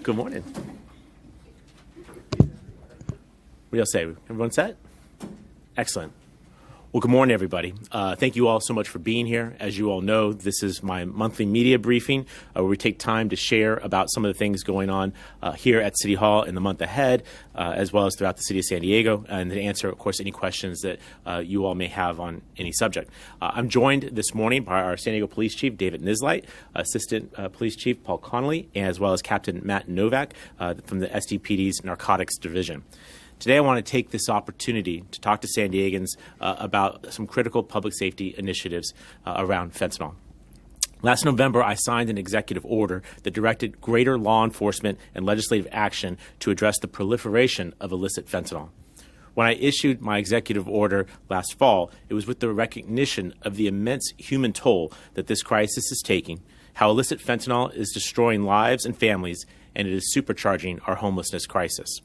Good morning. What do y'all say? Everyone set? Excellent. Well, good morning, everybody. Thank you all so much for being here. As you all know, this is my monthly media briefing where we take time to share about some of the things going on here at City Hall in the month ahead, as well as throughout the city of San Diego, and to answer, of course, any questions that you all may have on any subject. I'm joined this morning by our San Diego Police Chief, David Nislight, Assistant Police Chief, Paul Connolly, as well as Captain Matt Novak from the SDPD's Narcotics Division. Today, I want to take this opportunity to talk to San Diegans about some critical public safety initiatives around fentanyl. Last November, I signed an executive order that directed greater law enforcement and legislative action to address the proliferation of illicit fentanyl. When I issued my executive order last fall, it was with the recognition of the immense human toll that this crisis is taking, how illicit fentanyl is destroying lives and families, and it is supercharging our homelessness crisis.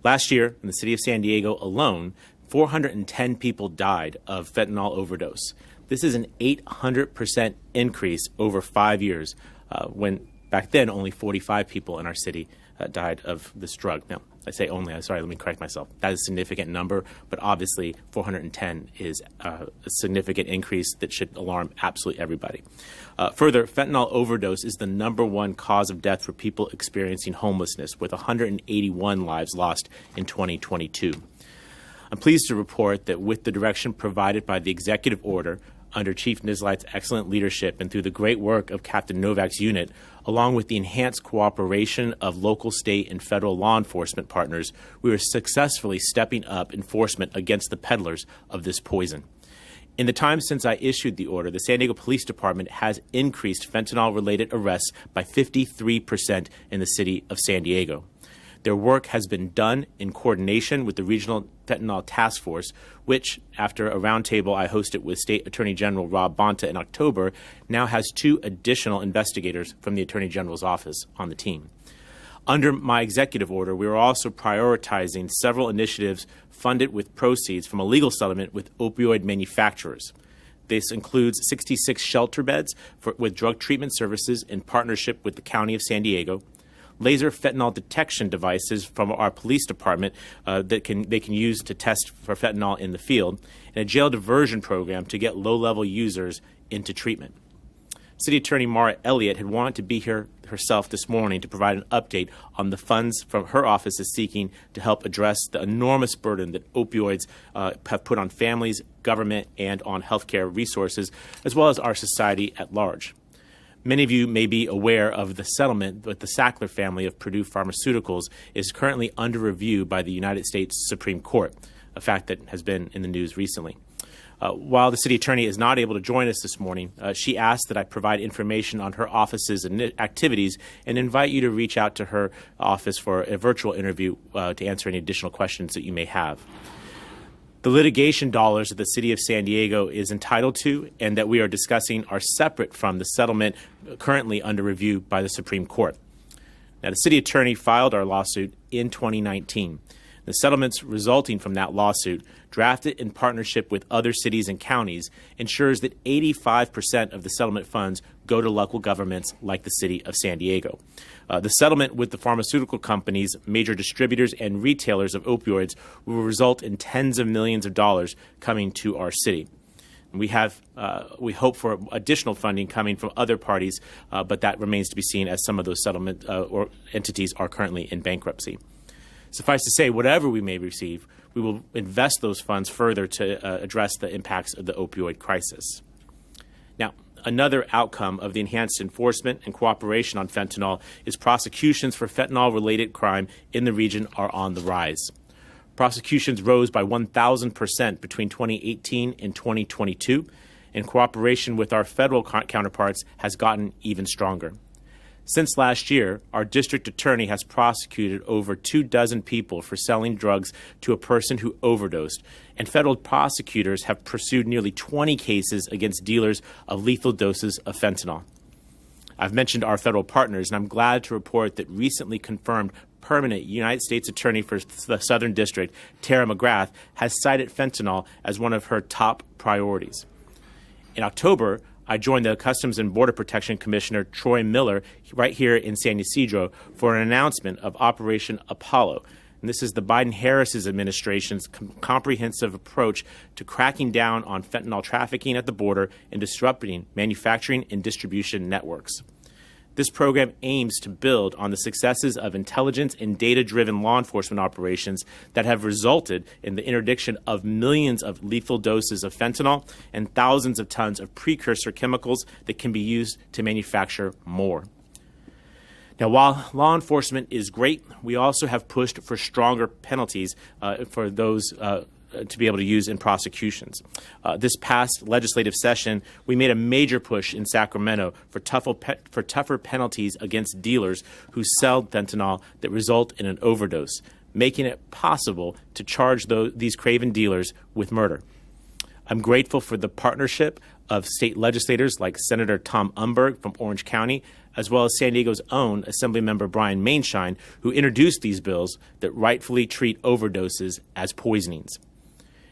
Last year, in the city of San Diego alone, 410 people died of fentanyl overdose. This is an 800% increase over 5 years, when back then only 45 people in our city died of this drug. Now, I say only, let me correct myself. That is a significant number, but obviously 410 is a significant increase that should alarm absolutely everybody. Further, fentanyl overdose is the number one cause of death for people experiencing homelessness, with 181 lives lost in 2022. I'm pleased to report that with the direction provided by the executive order, under Chief Nislight's excellent leadership and through the great work of Captain Novak's unit, along with the enhanced cooperation of local, state, and federal law enforcement partners, we are successfully stepping up enforcement against the peddlers of this poison. In the time since I issued the order, the San Diego Police Department has increased fentanyl-related arrests by 53% in the city of San Diego. Their work has been done in coordination with the Regional Fentanyl Task Force, which, after a roundtable I hosted with State Attorney General Rob Bonta in October, now has 2 additional investigators from the Attorney General's office on the team. Under my executive order, we are also prioritizing several initiatives funded with proceeds from a legal settlement with opioid manufacturers. This includes 66 shelter beds with drug treatment services in partnership with the County of San Diego, laser fentanyl detection devices from our police department that they can use to test for fentanyl in the field, and a jail diversion program to get low-level users into treatment. City Attorney Maura Elliott had wanted to be here herself this morning to provide an update on the funds from her office is seeking to help address the enormous burden that opioids have put on families, government, and on healthcare resources, as well as our society at large. Many of you may be aware of the settlement with the Sackler family of Purdue Pharmaceuticals is currently under review by the United States Supreme Court, a fact that has been in the news recently. While the city attorney is not able to join us this morning, she asked that I provide information on her office's activities and invite you to reach out to her office for a virtual interview to answer any additional questions that you may have. The litigation dollars that the city of San Diego is entitled to and that we are discussing are separate from the settlement currently under review by the Supreme Court. Now, the city attorney filed our lawsuit in 2019. The settlements resulting from that lawsuit, drafted in partnership with other cities and counties, ensures that 85% of the settlement funds go to local governments like the city of San Diego. The settlement with the pharmaceutical companies, major distributors, and retailers of opioids will result in tens of millions of dollars coming to our city. We hope for additional funding coming from other parties, but that remains to be seen as some of those settlement or entities are currently in bankruptcy. Suffice to say, whatever we may receive, we will invest those funds further to address the impacts of the opioid crisis. Now, another outcome of the enhanced enforcement and cooperation on fentanyl is prosecutions for fentanyl-related crime in the region are on the rise. Prosecutions rose by 1,000% between 2018 and 2022, and cooperation with our federal counterparts has gotten even stronger. Since last year, our district attorney has prosecuted over 24 people for selling drugs to a person who overdosed, and federal prosecutors have pursued nearly 20 cases against dealers of lethal doses of fentanyl. I've mentioned our federal partners, and I'm glad to report that recently confirmed permanent United States Attorney for the Southern District, Tara McGrath, has cited fentanyl as one of her top priorities. In October, I joined the Customs and Border Protection Commissioner Troy Miller right here in San Ysidro for an announcement of Operation Apollo. And this is the Biden-Harris administration's comprehensive approach to cracking down on fentanyl trafficking at the border and disrupting manufacturing and distribution networks. This program aims to build on the successes of intelligence and data-driven law enforcement operations that have resulted in the interdiction of millions of lethal doses of fentanyl and thousands of tons of precursor chemicals that can be used to manufacture more. Now, while law enforcement is great, we also have pushed for stronger penalties for those to be able to use in prosecutions. This past legislative session, we made a major push in Sacramento for tougher penalties against dealers who sell fentanyl that result in an overdose, making it possible to charge these craven dealers with murder. I'm grateful for the partnership of state legislators like Senator Tom Umberg from Orange County, as well as San Diego's own Assemblymember Brian Mainshine, who introduced these bills that rightfully treat overdoses as poisonings.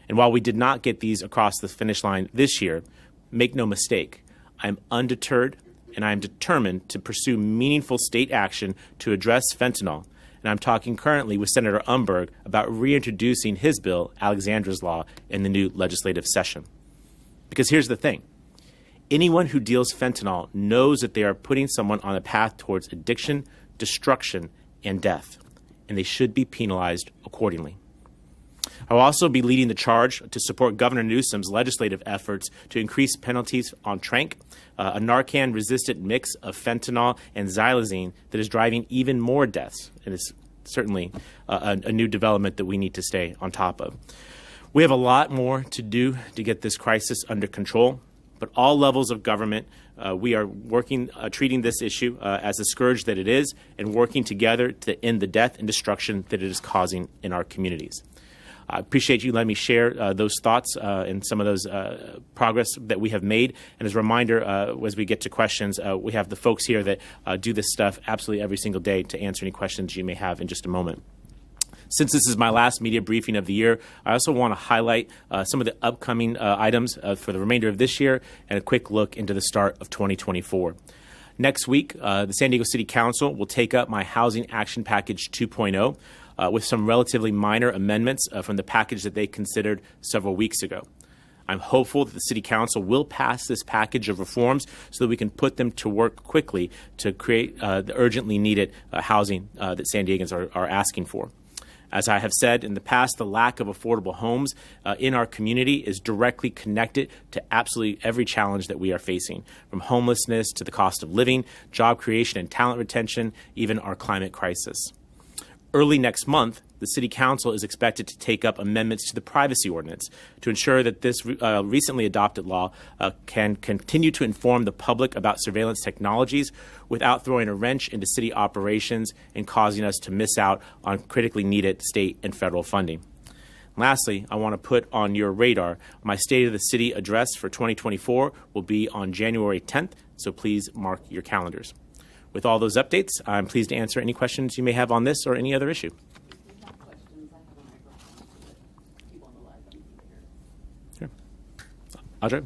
And while we did not get these across the finish line this year, make no mistake, I'm undeterred and I am determined to pursue meaningful state action to address fentanyl. And I'm talking currently with Senator Umberg about reintroducing his bill, Alexandra's Law, in the new legislative session. Because here's the thing. Anyone who deals fentanyl knows that they are putting someone on a path towards addiction, destruction, and death, and they should be penalized accordingly. I will also be leading the charge to support Governor Newsom's legislative efforts to increase penalties on Tranq, a Narcan-resistant mix of fentanyl and xylazine that is driving even more deaths. And it's certainly a new development that we need to stay on top of. We have a lot more to do to get this crisis under control, but all levels of government, we are working, treating this issue as a scourge that it is, and working together to end the death and destruction that it is causing in our communities. I appreciate you letting me share those thoughts and some of those progress that we have made. And as a reminder, as we get to questions, we have the folks here that do this stuff absolutely every single day to answer any questions you may have in just a moment. Since this is my last media briefing of the year, I also want to highlight some of the upcoming items for the remainder of this year and a quick look into the start of 2024. Next week, the San Diego City Council will take up my Housing Action Package 2.0 with some relatively minor amendments from the package that they considered several weeks ago. I'm hopeful that the City Council will pass this package of reforms so that we can put them to work quickly to create the urgently needed housing that San Diegans are asking for. As I have said in the past, the lack of affordable homes in our community is directly connected to absolutely every challenge that we are facing, from homelessness to the cost of living, job creation and talent retention, even our climate crisis. Early next month, the City Council is expected to take up amendments to the privacy ordinance to ensure that this recently adopted law can continue to inform the public about surveillance technologies without throwing a wrench into city operations and causing us to miss out on critically needed state and federal funding. Lastly, I want to put on your radar my State of the City address for 2024 will be on January 10th, so please mark your calendars. With all those updates, I'm pleased to answer any questions you may have on this or any other issue. Sure. Audrey?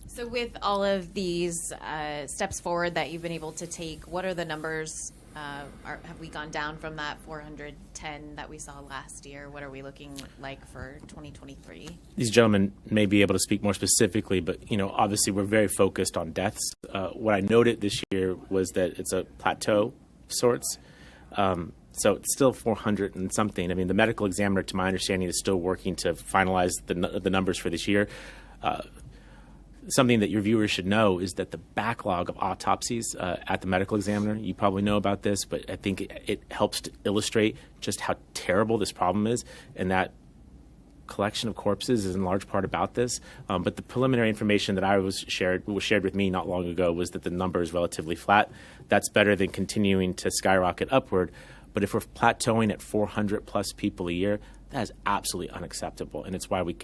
So with all of these steps forward that you've been able to take, what are the numbers? Have we gone down from that 410 that we saw last year? What are we looking like for 2023? These gentlemen may be able to speak more specifically, but obviously we're very focused on deaths. What I noted this year was that it's a plateau of sorts. So it's still 400 and something. I mean, the medical examiner, to my understanding, is still working to finalize the numbers for this year. Something that your viewers should know is that the backlog of autopsies at the medical examiner, you probably know about this, but I think it helps to illustrate just how terrible this problem is, and that collection of corpses is in large part about this. But the preliminary information that was shared with me not long ago was that the number is relatively flat. That's better than continuing to skyrocket upward. But if we're plateauing at 400 plus people a year, that is absolutely unacceptable, and it's why we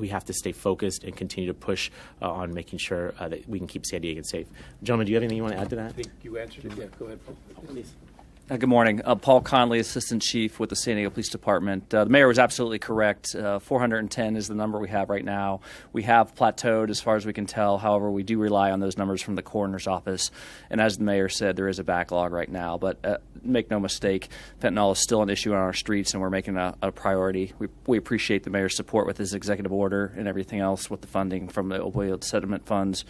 have to stay focused and continue to push on making sure that we can keep San Diego safe. Gentlemen, do you have anything you want to add to that? I think you answered it. Yeah, go ahead. Please. Good morning. Paul Conley, Assistant Chief with the San Diego Police Department. The mayor was absolutely correct. 410 is the number we have right now. We have plateaued as far as we can tell. However, we do rely on those numbers from the coroner's office. And as the mayor said, there is a backlog right now. But make no mistake, fentanyl is still an issue on our streets, and we're making a priority. We appreciate the mayor's support with his executive order and everything else with the funding from the opioid settlement funds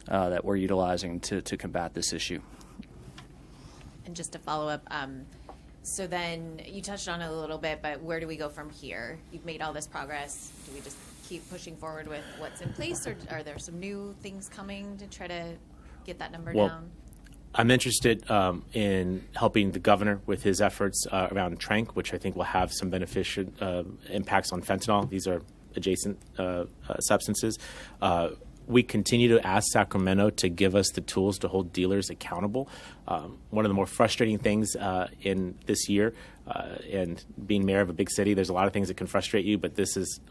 that we're utilizing to combat this issue. And just to follow up, so then you touched on it a little bit, but where do we go from here? You've made all this progress. Do we just keep pushing forward with what's in place, or are there some new things coming to try to get that number down? I'm interested in helping the governor with his efforts around tranq, which I think will have some beneficial impacts on fentanyl. These are adjacent substances. We continue to ask Sacramento to give us the tools to hold dealers accountable. One of the more frustrating things in this year, and being mayor of a big city, there's a lot of things that can frustrate you, but this is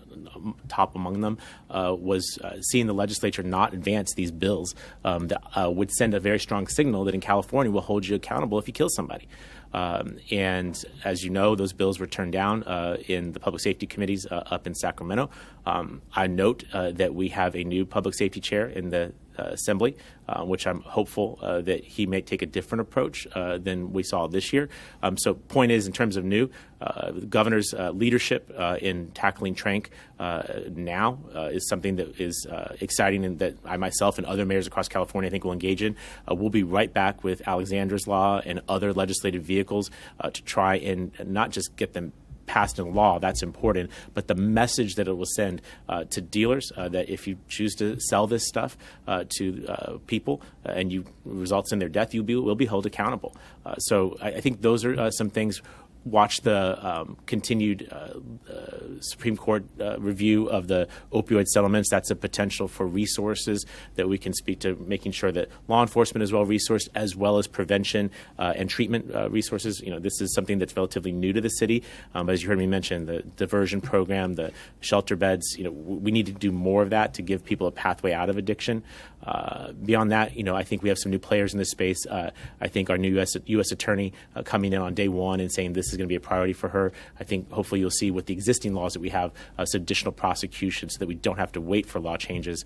top among them, was seeing the legislature not advance these bills that would send a very strong signal that in California we'll hold you accountable if you kill somebody. And as you know, those bills were turned down in the public safety committees up in Sacramento. I note that we have a new public safety chair in the Assembly, which I'm hopeful that he may take a different approach than we saw this year. So point is, in terms of new, the governor's leadership in tackling tranq now is something that is exciting and that I myself and other mayors across California I think will engage in. We'll be right back with Alexandra's Law and other legislative vehicles to try and not just get them passed in law, that's important, but the message that it will send to dealers that if you choose to sell this stuff to people and you results in their death, you will be held accountable. So I think those are some things. Watch the continued Supreme Court review of the opioid settlements. That's a potential for resources that we can speak to, making sure that law enforcement is well resourced, as well as prevention and treatment resources. You know, this is something that's relatively new to the city. As you heard me mention, the diversion program, the shelter beds. You know, we need to do more of that to give people a pathway out of addiction. Beyond that, you know, I think we have some new players in this space. I think our new U.S. attorney coming in on day one and saying this is going to be a priority for her. I think hopefully you'll see with the existing laws that we have some additional prosecution so that we don't have to wait for law changes.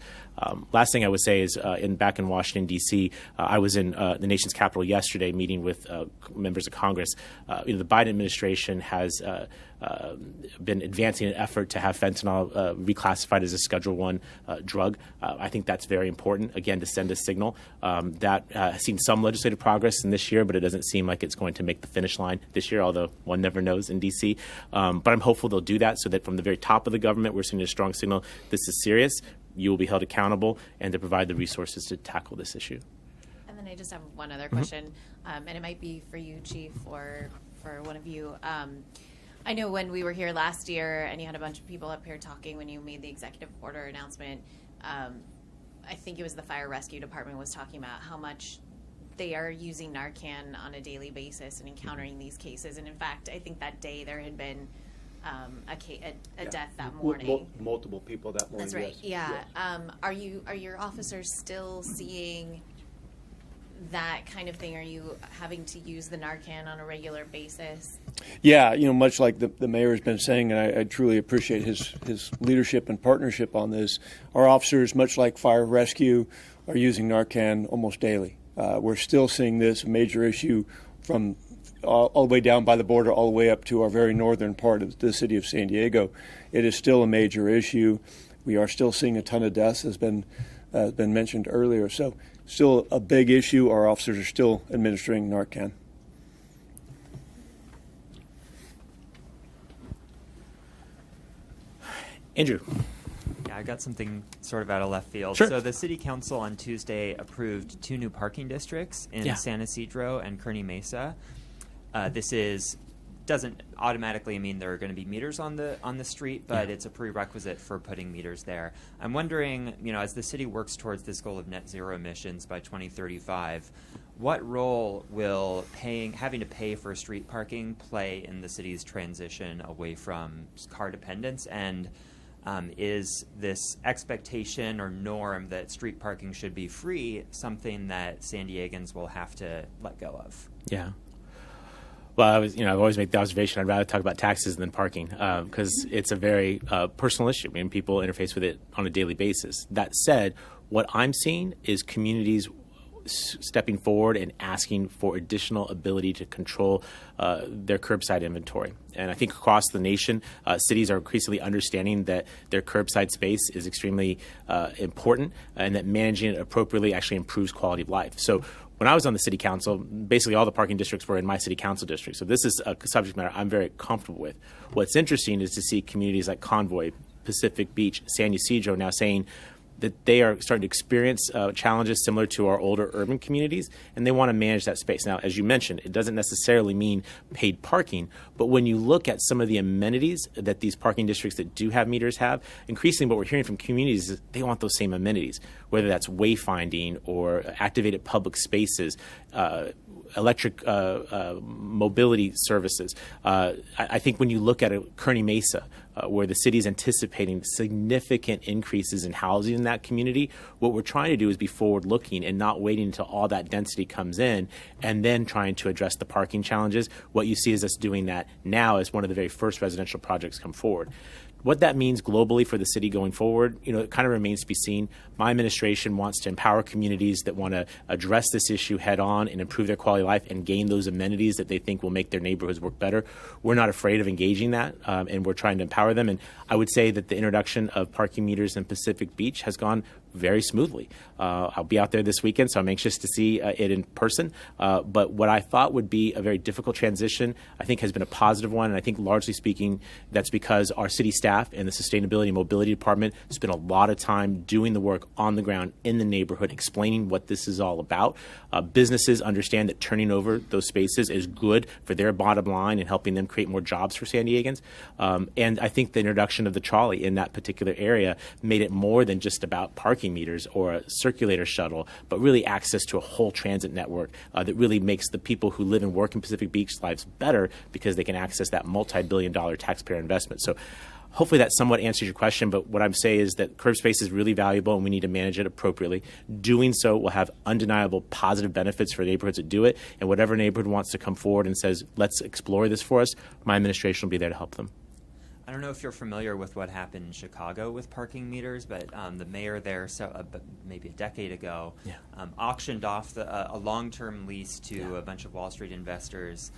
Last thing I would say is back in Washington, D.C., I was in the nation's capital yesterday meeting with members of Congress. The Biden administration has been advancing an effort to have fentanyl reclassified as a Schedule I drug. I think that's very important, again, to send a signal. That has seen some legislative progress in this year, but it doesn't seem like it's going to make the finish line this year, although one never knows in D.C. But I'm hopeful they'll do that so that from the very top of the government, we're sending a strong signal, this is serious, you will be held accountable, and to provide the resources to tackle this issue. And then I just have one other question, and it might be for you, Chief, or for one of you. I know when we were here last year and you had a bunch of people up here talking when you made the executive order announcement, I think it was the fire rescue department was talking about how much they are using Narcan on a daily basis and encountering these cases. And in fact, I think that day there had been a death that morning. Multiple people that morning. That's right. Yes. Yeah. Yes. Are your officers still seeing that kind of thing? Are you having to use the Narcan on a regular basis? Yeah, much like the mayor has been saying, and I truly appreciate his leadership and partnership on this. Our officers, much like fire rescue, are using Narcan almost daily. We're still seeing this major issue from all the way down by the border, all the way up to our very northern part of the city of San Diego. It is still a major issue. We are still seeing a ton of deaths, as been mentioned earlier. So still a big issue. Our officers are still administering Narcan. Andrew. Yeah, I got something sort of out of left field. Sure. So the city council on Tuesday approved 2 new parking districts in San Isidro and Kearny Mesa. This doesn't automatically mean there are going to be meters on the street, but it's a prerequisite for putting meters there. I'm wondering, as the city works towards this goal of net zero emissions by 2035, what role will having to pay for street parking play in the city's transition away from car dependence? And is this expectation or norm that street parking should be free something that San Diegans will have to let go of? Yeah. Well, I've always made the observation I'd rather talk about taxes than parking because it's a very personal issue. I mean, people interface with it on a daily basis. That said, what I'm seeing is communities stepping forward and asking for additional ability to control their curbside inventory. And I think across the nation, cities are increasingly understanding that their curbside space is extremely important and that managing it appropriately actually improves quality of life. So when I was on the city council, basically all the parking districts were in my city council district. So this is a subject matter I'm very comfortable with. What's interesting is to see communities like Convoy, Pacific Beach, San Ysidro now saying that they are starting to experience challenges similar to our older urban communities, and they want to manage that space. Now, as you mentioned, it doesn't necessarily mean paid parking, but when you look at some of the amenities that these parking districts that do have meters have, increasingly what we're hearing from communities is they want those same amenities, whether that's wayfinding or activated public spaces, electric mobility services. I think when you look at Kearney Mesa, where the city is anticipating significant increases in housing in that community, what we're trying to do is be forward-looking and not waiting until all that density comes in and then trying to address the parking challenges. What you see is us doing that now as one of the very first residential projects come forward. What that means globally for the city going forward, it kind of remains to be seen. My administration wants to empower communities that want to address this issue head on and improve their quality of life and gain those amenities that they think will make their neighborhoods work better. We're not afraid of engaging that, and we're trying to empower them. And I would say that the introduction of parking meters in Pacific Beach has gone very smoothly. I'll be out there this weekend, so I'm anxious to see it in person. But what I thought would be a very difficult transition, I think has been a positive one. And I think largely speaking, that's because our city staff and the Sustainability and Mobility Department spent a lot of time doing the work on the ground in the neighborhood, explaining what this is all about. Businesses understand that turning over those spaces is good for their bottom line and helping them create more jobs for San Diegans. And I think the introduction of the trolley in that particular area made it more than just about parking meters or a circulator shuttle, but really access to a whole transit network that really makes the people who live and work in Pacific Beach lives better because they can access that multi-billion-dollar taxpayer investment. So hopefully that somewhat answers your question, but what I'm saying is that curb space is really valuable and we need to manage it appropriately. Doing so will have undeniable positive benefits for neighborhoods that do it, and whatever neighborhood wants to come forward and says, let's explore this for us, my administration will be there to help them. I don't know if you're familiar with what happened in Chicago with parking meters, but the mayor there, maybe a decade ago, auctioned off a long-term lease to a bunch of Wall Street investors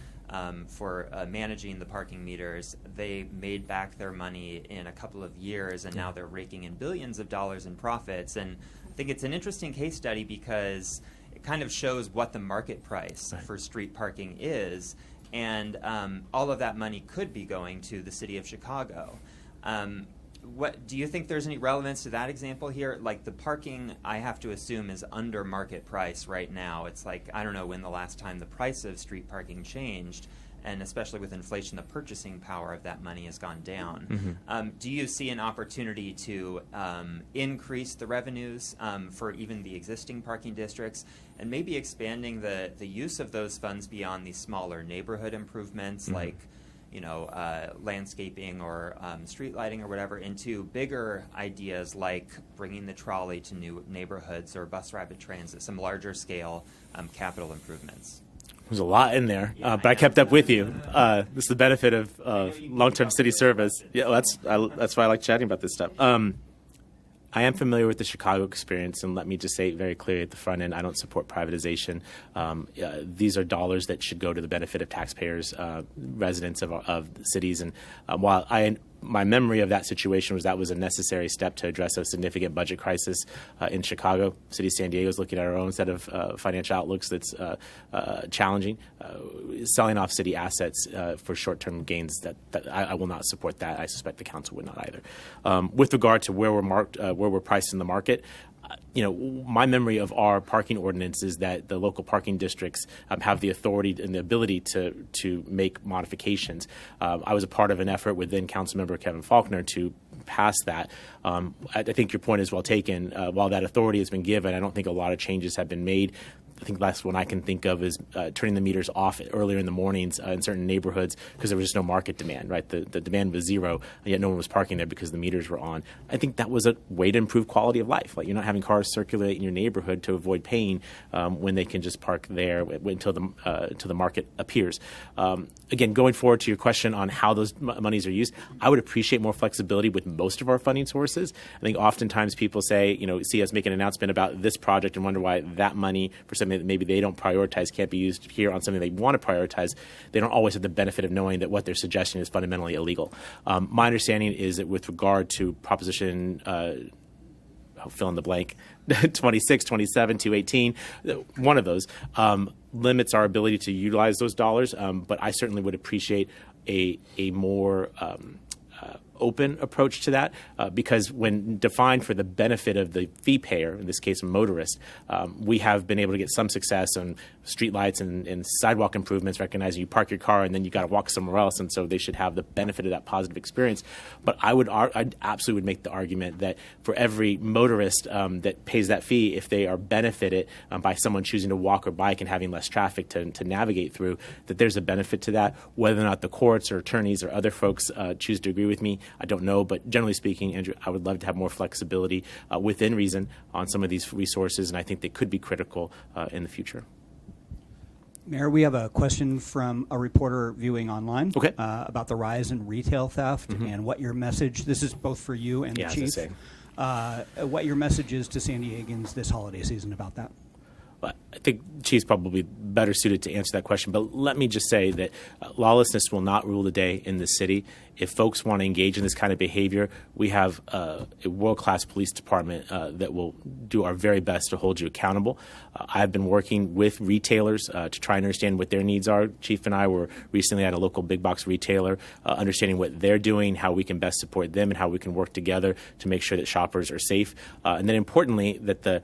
for managing the parking meters. They made back their money in a couple of years, and now they're raking in billions of dollars in profits. And I think it's an interesting case study because it kind of shows what the market price for street parking is. And all of that money could be going to the city of Chicago. What do you think there's any relevance to that example here? Like the parking, I have to assume, is under market price right now. It's like, I don't know when the last time the price of street parking changed, and especially with inflation, the purchasing power of that money has gone down. Mm-hmm. Do you see an opportunity to increase the revenues for even the existing parking districts, and maybe expanding the use of those funds beyond these smaller neighborhood improvements, like landscaping or street lighting or whatever, into bigger ideas like bringing the trolley to new neighborhoods or bus rapid transit, some larger scale capital improvements? There's a lot in there, but I kept up with you. This is the benefit of long-term city service. Yeah, that's why I like chatting about this stuff. I am familiar with the Chicago experience, and let me just say very clearly at the front end, I don't support privatization. These are dollars that should go to the benefit of taxpayers, residents of the cities. And while my memory of that situation was that was a necessary step to address a significant budget crisis in Chicago. City of San Diego is looking at our own set of financial outlooks that's challenging. Selling off city assets for short-term gains, that I will not support that. I suspect the council would not either. With regard to where we're priced in the market, my memory of our parking ordinance is that the local parking districts have the authority and the ability to make modifications. I was a part of an effort with then Councilmember Kevin Faulkner to pass that. I think your point is well taken. While that authority has been given, I don't think a lot of changes have been made. I think the last one I can think of is turning the meters off earlier in the mornings in certain neighborhoods because there was just no market demand, right? The demand was zero, and yet no one was parking there because the meters were on. I think that was a way to improve quality of life. Like, you're not having cars circulate in your neighborhood to avoid paying when they can just park there until the market appears. Again, going forward to your question on how those monies are used, I would appreciate more flexibility with most of our funding sources. I think oftentimes people say, see us make an announcement about this project and wonder why that money for something that maybe they don't prioritize can't be used here on something they want to prioritize. They don't always have the benefit of knowing that what they're suggesting is fundamentally illegal. My understanding is that with regard to Proposition I'll fill in the blank, 26, 27, 218, one of those limits our ability to utilize those dollars, but I certainly would appreciate a more open approach to that because when defined for the benefit of the fee payer, in this case a motorist, we have been able to get some success on streetlights and sidewalk improvements, recognizing you park your car and then you got to walk somewhere else, and so they should have the benefit of that positive experience. But I absolutely would make the argument that for every motorist that pays that fee, if they are benefited by someone choosing to walk or bike and having less traffic to navigate through, that there's a benefit to that. Whether or not the courts or attorneys or other folks choose to agree with me, I don't know, but generally speaking, Andrew, I would love to have more flexibility within reason on some of these resources, and I think they could be critical in the future. Mayor, we have a question from a reporter viewing online Okay. About the rise in retail theft and what your message, this is both for you and the chief, what your message is to San Diegans this holiday season about that. But I think Chief's probably better suited to answer that question. But let me just say that lawlessness will not rule the day in this city. If folks want to engage in this kind of behavior, we have a world-class police department that will do our very best to hold you accountable. I've been working with retailers to try and understand what their needs are. Chief and I were recently at a local big box retailer, understanding what they're doing, how we can best support them, and how we can work together to make sure that shoppers are safe. And then importantly, that the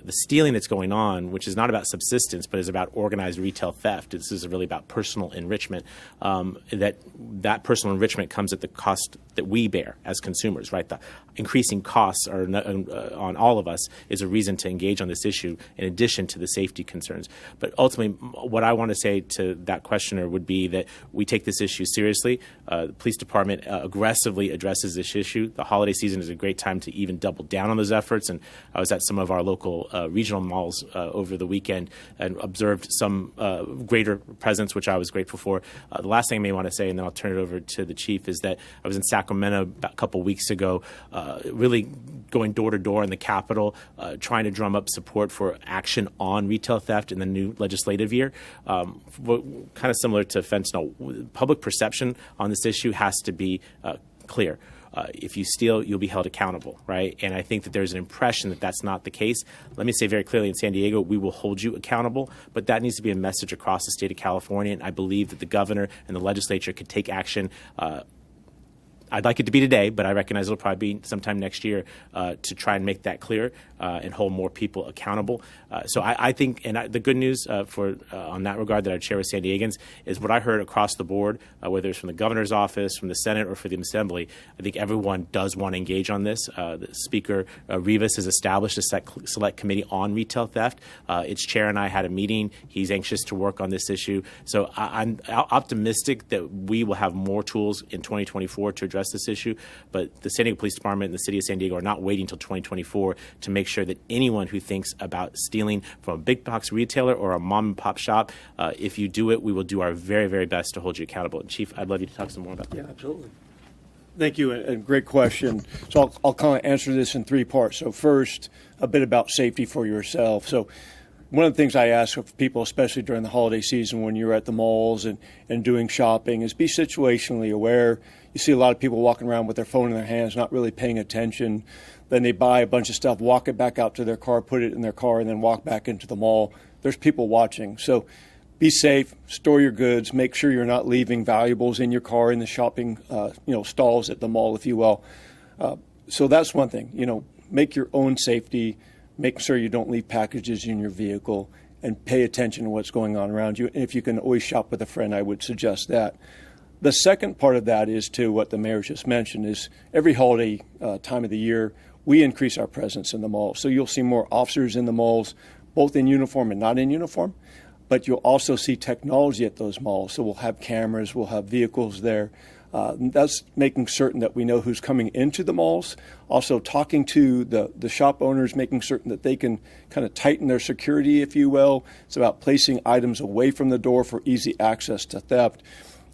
stealing that's going on, which is not about subsistence, but is about organized retail theft. This is really about personal enrichment. That personal enrichment comes at the cost that we bear as consumers, right? The increasing costs are on all of us is a reason to engage on this issue in addition to the safety concerns. But ultimately, what I want to say to that questioner would be that we take this issue seriously. The police department aggressively addresses this issue. The holiday season is a great time to even double down on those efforts. And I was at some of our local regional malls over the weekend and observed some greater presence, which I was grateful for. The last thing I may want to say, and then I'll turn it over to the chief, is that I was in Sacramento about a couple weeks ago, really going door to door in the Capitol, trying to drum up support for action on retail theft in the new legislative year. Kind of similar to fentanyl, public perception on this issue has to be clear. If you steal, you'll be held accountable, right? And I think that there's an impression that that's not the case. Let me say very clearly, in San Diego, we will hold you accountable, but that needs to be a message across the state of California, and I believe that the governor and the legislature could take action. I'd like it to be today, but I recognize it'll probably be sometime next year to try and make that clear and hold more people accountable. So I think, and the good news on that regard that I'd share with San Diegans is what I heard across the board, whether it's from the governor's office, from the Senate, or for the Assembly. I think everyone does want to engage on this. The Speaker Rivas has established a select committee on retail theft. Its chair and I had a meeting. He's anxious to work on this issue. So I'm optimistic that we will have more tools in 2024 to address this issue, but the San Diego Police Department and the City of San Diego are not waiting until 2024 to make sure that anyone who thinks about stealing from a big box retailer or a mom and pop shop, if you do it, we will do our very, very best to hold you accountable. And Chief, I'd love you to talk some more about that. Yeah, absolutely. Thank you, and great question. So I'll kind of answer this in three parts. So first, a bit about safety for yourself. So one of the things I ask of people, especially during the holiday season when you're at the malls and doing shopping, is be situationally aware. You see a lot of people walking around with their phone in their hands, not really paying attention. Then they buy a bunch of stuff, walk it back out to their car, put it in their car, and then walk back into the mall. There's people watching. So be safe, store your goods, make sure you're not leaving valuables in your car in the shopping stalls at the mall, if you will. So that's one thing. Make your own safety, make sure you don't leave packages in your vehicle, and pay attention to what's going on around you. And if you can always shop with a friend, I would suggest that. The second part of that is to what the mayor just mentioned is every holiday time of the year, we increase our presence in the mall. So you'll see more officers in the malls, both in uniform and not in uniform. But you'll also see technology at those malls. So we'll have cameras, we'll have vehicles there. That's making certain that we know who's coming into the malls. Also talking to the shop owners, making certain that they can kind of tighten their security, if you will. It's about placing items away from the door for easy access to theft.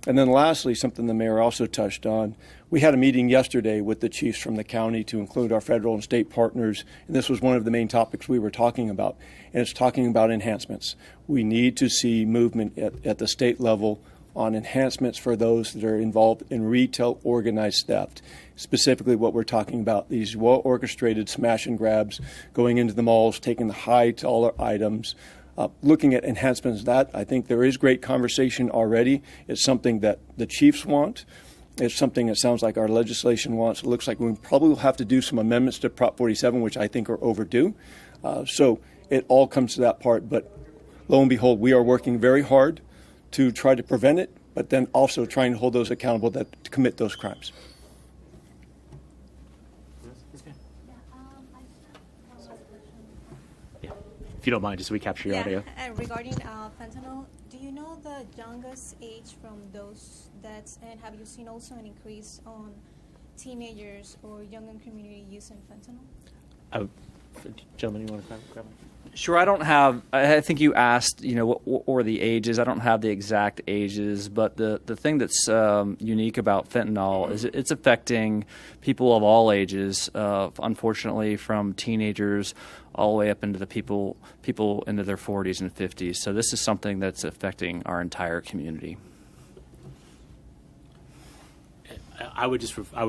And then lastly, something the mayor also touched on, we had a meeting yesterday with the chiefs from the county to include our federal and state partners, and this was one of the main topics we were talking about, and it's talking about enhancements. We need to see movement at the state level on enhancements for those that are involved in retail organized theft. Specifically what we're talking about, these well-orchestrated smash and grabs, going into the malls, taking the high-dollar items, looking at enhancements. That I think there is great conversation already. It's something that the chiefs want. It's something that sounds like our legislation wants. It looks like we probably will have to do some amendments to Prop 47, which I think are overdue. So it all comes to that part. But lo and behold, we are working very hard to try to prevent it, but then also trying to hold those accountable that commit those crimes. If you don't mind, just recapture your audio. Regarding fentanyl, do you know the youngest age from those deaths, and have you seen also an increase on teenagers or younger community using fentanyl? Gentlemen, you want to grab it? Sure, I don't have. I think you asked, what were the ages? I don't have the exact ages, but the thing that's unique about fentanyl is it's affecting people of all ages. Unfortunately, from teenagers all the way up into the people into their 40s and 50s. So this is something that's affecting our entire community. I would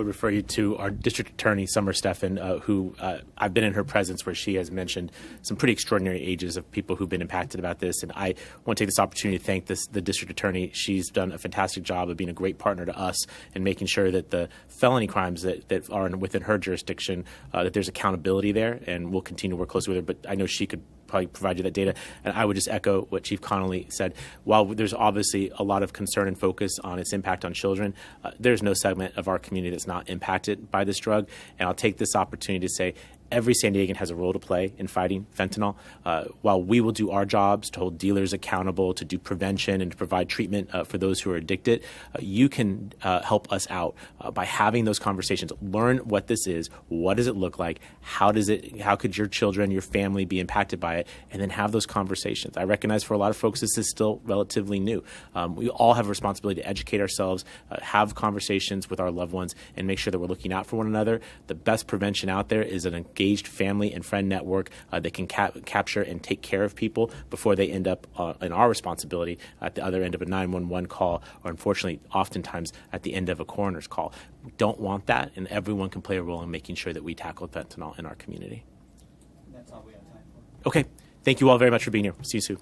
refer you to our district attorney, Summer Steffen, who I've been in her presence where she has mentioned some pretty extraordinary ages of people who've been impacted about this. And I want to take this opportunity to thank the district attorney. She's done a fantastic job of being a great partner to us and making sure that the felony crimes that are within her jurisdiction, that there's accountability there. And we'll continue to work closely with her. But I know she could probably provide you that data. And I would just echo what Chief Connolly said. While there's obviously a lot of concern and focus on its impact on children, there's no segment of our community that's not impacted by this drug. And I'll take this opportunity to say every San Diegan has a role to play in fighting fentanyl. While we will do our jobs to hold dealers accountable, to do prevention, and to provide treatment for those who are addicted, you can help us out by having those conversations. Learn what this is. What does it look like? How could your children, your family be impacted by it? And then have those conversations. I recognize for a lot of folks this is still relatively new. We all have a responsibility to educate ourselves, have conversations with our loved ones, and make sure that we're looking out for one another. The best prevention out there is an engaged family and friend network that can capture and take care of people before they end up in our responsibility at the other end of a 911 call, or unfortunately, oftentimes at the end of a coroner's call. We don't want that, and everyone can play a role in making sure that we tackle fentanyl in our community. That's all we have time for. Okay. Thank you all very much for being here. See you soon.